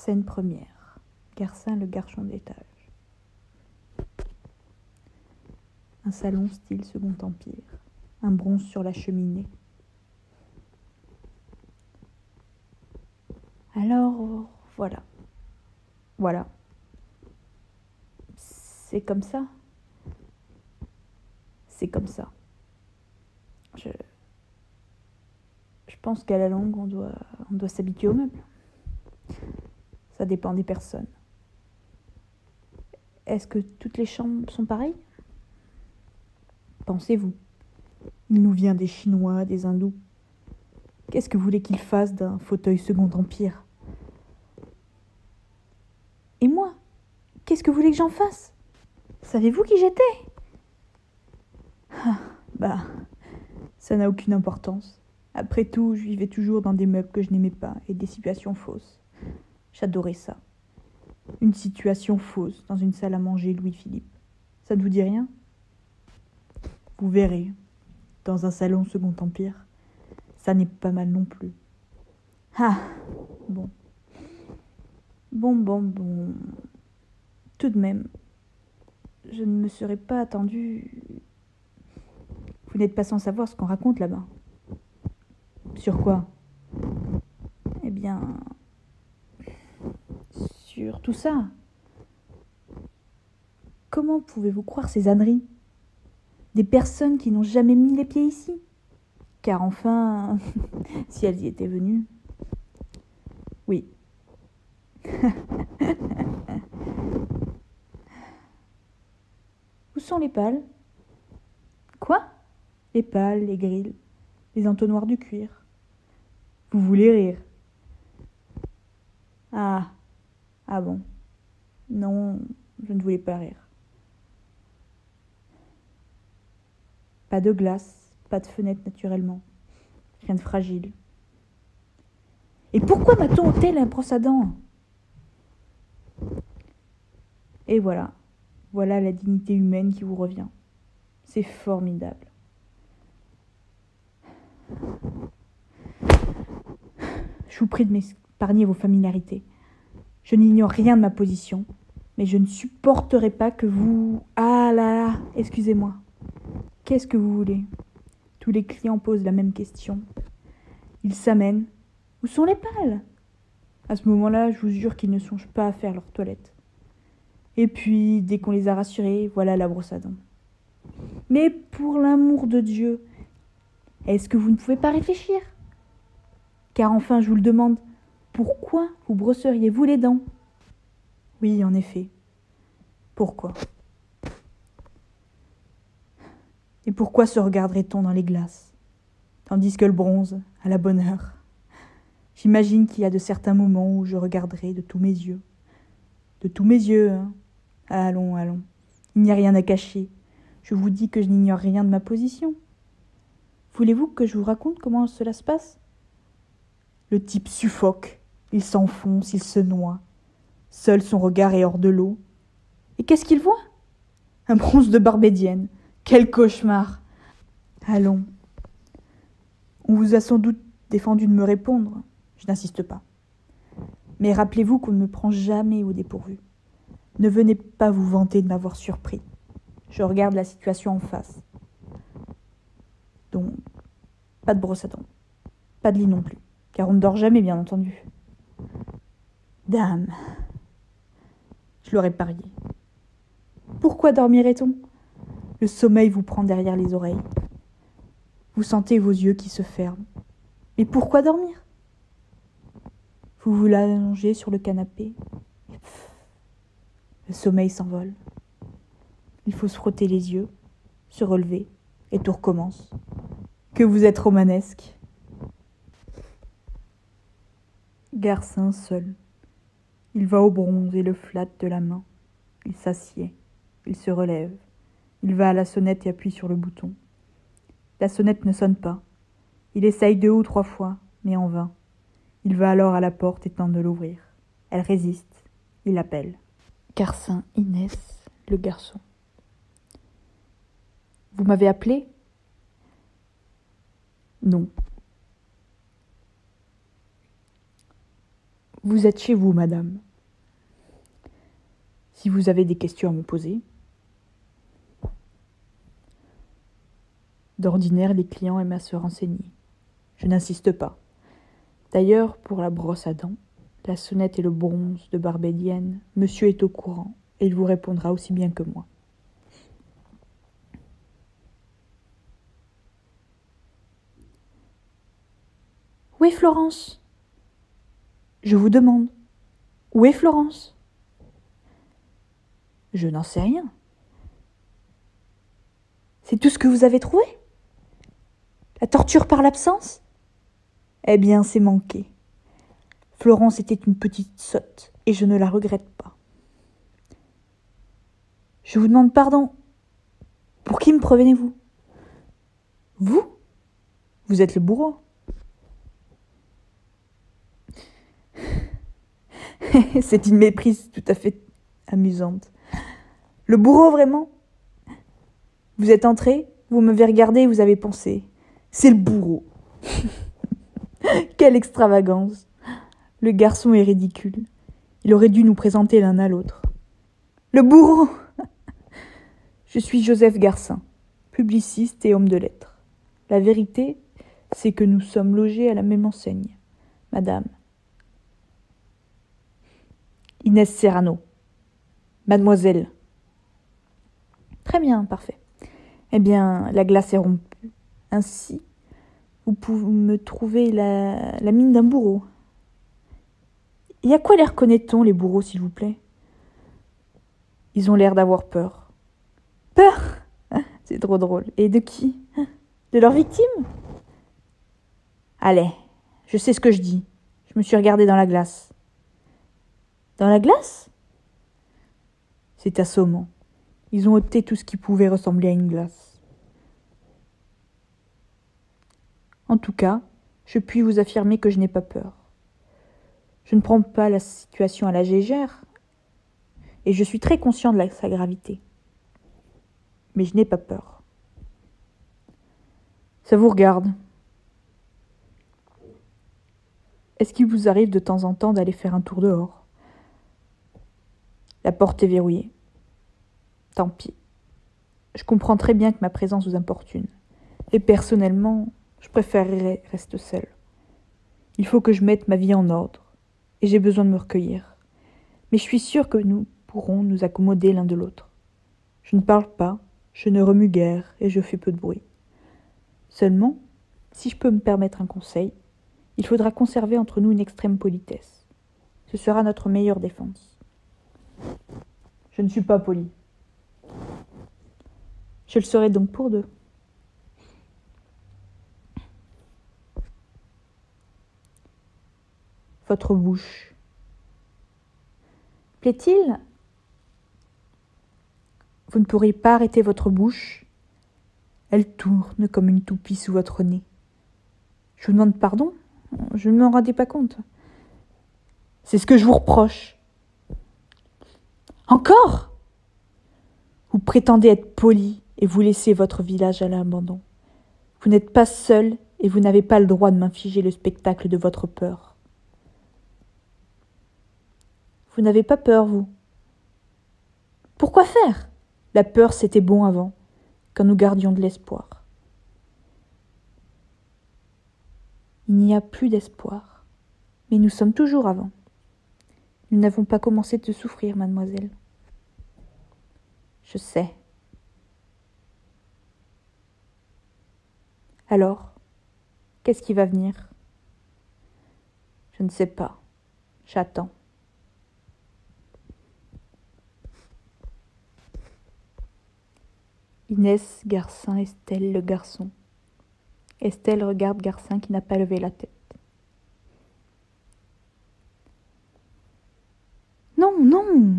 Scène première. Garcin, le garçon d'étage. Un salon style Second Empire. Un bronze sur la cheminée. Alors, voilà. Voilà. C'est comme ça. C'est comme ça. Je pense qu'à la longue, on doit s'habituer aux meubles. Ça dépend des personnes. Est-ce que toutes les chambres sont pareilles ? Pensez-vous. Il nous vient des Chinois, des Hindous. Qu'est-ce que vous voulez qu'ils fassent d'un fauteuil Second Empire ? Et moi ? Qu'est-ce que vous voulez que j'en fasse ? Savez-vous qui j'étais ? Ça n'a aucune importance. Après tout, je vivais toujours dans des meubles que je n'aimais pas et des situations fausses. J'adorais ça. Une situation fausse dans une salle à manger Louis-Philippe. Ça ne vous dit rien ? Vous verrez, dans un salon Second Empire, ça n'est pas mal non plus. Bon. Bon. Tout de même, je ne me serais pas attendue... Vous n'êtes pas sans savoir ce qu'on raconte là-bas. Sur quoi ? Eh bien... sur tout ça. Comment pouvez-vous croire ces âneries ? Des personnes qui n'ont jamais mis les pieds ici. Car enfin, si elles y étaient venues... Oui. Où sont les pales ? Quoi ? Les pales, les grilles, les entonnoirs du cuir. Vous voulez rire ? Ah bon. Non, je ne voulais pas rire. Pas de glace, pas de fenêtre naturellement. Rien de fragile. Et pourquoi m'a-t-on ôté la brosse à dents ? Et voilà la dignité humaine qui vous revient. C'est formidable. Je vous prie de m'épargner vos familiarités. Je n'ignore rien de ma position, mais je ne supporterai pas que vous... Ah là, excusez-moi. Qu'est-ce que vous voulez ? Tous les clients posent la même question. Ils s'amènent. Où sont les pales ? À ce moment-là, je vous jure qu'ils ne songent pas à faire leur toilette. Et puis, dès qu'on les a rassurés, voilà la brosse à dents. Mais pour l'amour de Dieu, est-ce que vous ne pouvez pas réfléchir ? Car enfin, je vous le demande, pourquoi vous brosseriez-vous les dents ? Oui, en effet. Pourquoi ? Et pourquoi se regarderait-on dans les glaces, tandis que le bronze, à la bonne heure ? J'imagine qu'il y a de certains moments où je regarderai de tous mes yeux. De tous mes yeux, hein. Allons. Il n'y a rien à cacher. Je vous dis que je n'ignore rien de ma position. Voulez-vous que je vous raconte comment cela se passe ? Le type suffoque, il s'enfonce, il se noie. Seul son regard est hors de l'eau. Et qu'est-ce qu'il voit ? Un bronze de Barbédienne. Quel cauchemar ! Allons. On vous a sans doute défendu de me répondre. Je n'insiste pas. Mais rappelez-vous qu'on ne me prend jamais au dépourvu. Ne venez pas vous vanter de m'avoir surpris. Je regarde la situation en face. Donc, pas de brosse à dents. Pas de lit non plus. Car on ne dort jamais, bien entendu. Dame, je l'aurais parié. Pourquoi dormirait-on ? Le sommeil vous prend derrière les oreilles. Vous sentez vos yeux qui se ferment. Mais pourquoi dormir ? Vous vous allongez sur le canapé. Le sommeil s'envole. Il faut se frotter les yeux, se relever, et tout recommence. Que vous êtes romanesque. Garcin seul. Il va au bronze et le flatte de la main. Il s'assied. Il se relève. Il va à la sonnette et appuie sur le bouton. La sonnette ne sonne pas. Il essaye 2 ou 3 fois, mais en vain. Il va alors à la porte et tente de l'ouvrir. Elle résiste. Il appelle. Garcin, Inès, le garçon. Vous m'avez appelé ? Non. Vous êtes chez vous, madame. Si vous avez des questions à me poser. D'ordinaire, les clients aiment à se renseigner. Je n'insiste pas. D'ailleurs, pour la brosse à dents, la sonnette et le bronze de Barbedienne, monsieur est au courant et il vous répondra aussi bien que moi. Où est Florence ? Je vous demande. Où est Florence ? Je n'en sais rien. C'est tout ce que vous avez trouvé ? La torture par l'absence ? Eh bien, c'est manqué. Florence était une petite sotte, et je ne la regrette pas. Je vous demande pardon. Pour qui me prenez-vous ? Vous ? Vous êtes le bourreau. C'est une méprise tout à fait amusante. Le bourreau, vraiment ? Vous êtes entré, vous m'avez regardé et vous avez pensé. C'est le bourreau. Quelle extravagance. Le garçon est ridicule. Il aurait dû nous présenter l'un à l'autre. Le bourreau. Je suis Joseph Garcin, publiciste et homme de lettres. La vérité, c'est que nous sommes logés à la même enseigne. Madame Inès Serrano. Mademoiselle. Très bien, parfait. Eh bien, la glace est rompue. Ainsi, vous pouvez me trouver la mine d'un bourreau. Et à quoi les reconnaît-on, les bourreaux, s'il vous plaît ? Ils ont l'air d'avoir peur. Peur ? C'est trop drôle. Et de qui ? De leur victime ? Allez, je sais ce que je dis. Je me suis regardée dans la glace. Dans la glace ? C'est assommant. Ils ont ôté tout ce qui pouvait ressembler à une glace. En tout cas, je puis vous affirmer que je n'ai pas peur. Je ne prends pas la situation à la légère et je suis très conscient de sa gravité. Mais je n'ai pas peur. Ça vous regarde. Est-ce qu'il vous arrive de temps en temps d'aller faire un tour dehors ? La porte est verrouillée. Tant pis. Je comprends très bien que ma présence vous importune. Et personnellement, je préférerais rester seule. Il faut que je mette ma vie en ordre. Et j'ai besoin de me recueillir. Mais je suis sûre que nous pourrons nous accommoder l'un de l'autre. Je ne parle pas, je ne remue guère et je fais peu de bruit. Seulement, si je peux me permettre un conseil, il faudra conserver entre nous une extrême politesse. Ce sera notre meilleure défense. Je ne suis pas poli. Je le serai donc pour deux. Votre bouche. Plaît-il ? Vous ne pourriez pas arrêter votre bouche ? Elle tourne comme une toupie sous votre nez. Je vous demande pardon ? Je ne m'en rendais pas compte. C'est ce que je vous reproche. Encore ? Vous prétendez être poli et vous laissez votre village à l'abandon. Vous n'êtes pas seul et vous n'avez pas le droit de m'infliger le spectacle de votre peur. Vous n'avez pas peur, vous ? Pourquoi faire ? La peur, c'était bon avant, quand nous gardions de l'espoir. Il n'y a plus d'espoir, mais nous sommes toujours avant. Nous n'avons pas commencé de souffrir, mademoiselle. Je sais. Alors, qu'est-ce qui va venir ? Je ne sais pas. J'attends. Inès, Garcin, Estelle, le garçon. Estelle regarde Garcin qui n'a pas levé la tête. Non, non,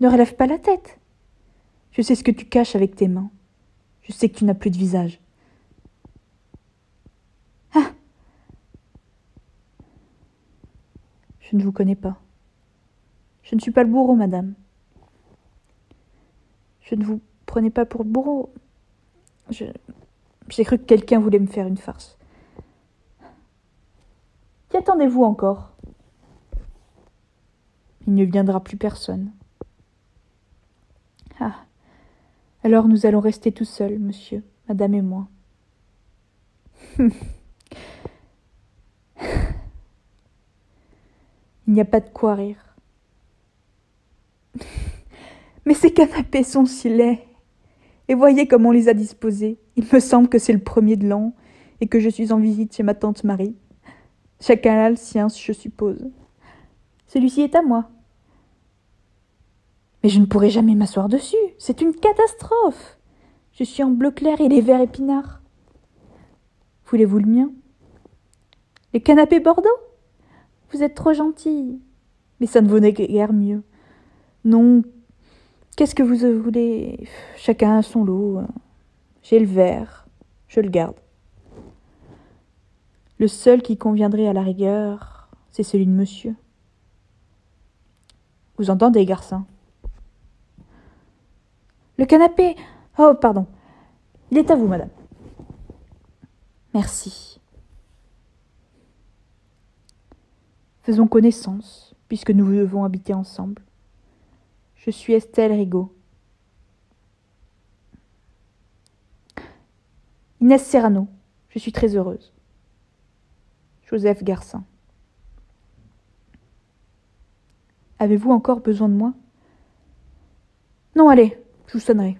ne relève pas la tête. Je sais ce que tu caches avec tes mains. Je sais que tu n'as plus de visage. Ah ! Je ne vous connais pas. Je ne suis pas le bourreau, madame. Je ne vous prenez pas pour le bourreau. J'ai cru que quelqu'un voulait me faire une farce. Qu'y attendez-vous encore ? Il ne viendra plus personne. Ah. Alors nous allons rester tout seuls, monsieur, madame et moi. Il n'y a pas de quoi rire. Mais ces canapés sont si laids. Et voyez comment on les a disposés. Il me semble que c'est le 1er de l'an et que je suis en visite chez ma tante Marie. Chacun a le sien, je suppose. Celui-ci est à moi. Mais je ne pourrai jamais m'asseoir dessus. C'est une catastrophe. Je suis en bleu clair et les verts épinards. Voulez-vous le mien? Les canapés Bordeaux? Vous êtes trop gentille. Mais ça ne vaut guère mieux. Non, qu'est-ce que vous voulez? Chacun a son lot. J'ai le vert, je le garde. Le seul qui conviendrait à la rigueur, c'est celui de monsieur. Vous entendez, garçon? Le canapé... Oh, pardon. Il est à vous, madame. Merci. Faisons connaissance, puisque nous devons habiter ensemble. Je suis Estelle Rigaud. Inès Serrano. Je suis très heureuse. Joseph Garcin. Avez-vous encore besoin de moi? Non, allez, je vous sonnerai.